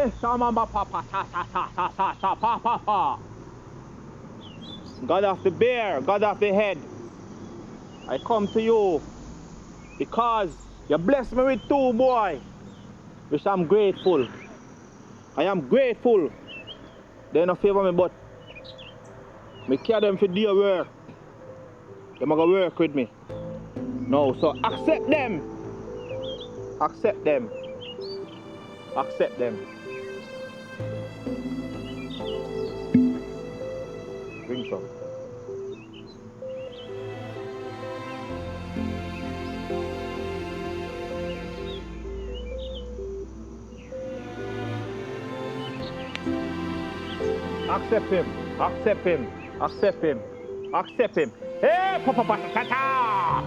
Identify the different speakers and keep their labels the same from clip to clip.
Speaker 1: Hey, Shamamba Papa, Papa. God of the bear, God of the head, I come to you because you blessed me with two boy, which I'm grateful. I am grateful. They don't favor me, but me care them for their work. They gonna work with me. No, so accept them. Accept them. Accept them. Bring some. Accept him. Accept him. Accept him. Accept him. Hey, Papa Tata!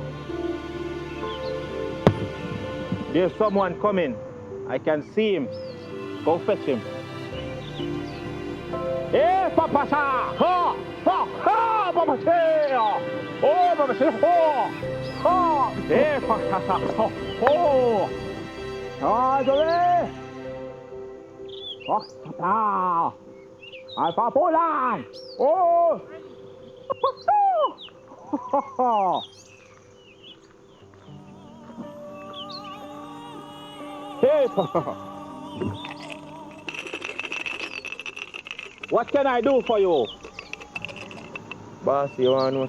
Speaker 1: There's someone coming. I can see him. Go fetch him. Hey, Papa Tata! Ha! Ha! Ha! Papa Tata! Oh, Papa Tata! Ha! Ha! Hey, Papa Tata! Ha! Oh! All the way! Oh, Tata! Alpha Poland! Oh! Hey! What can I do for you? Boss, you want to know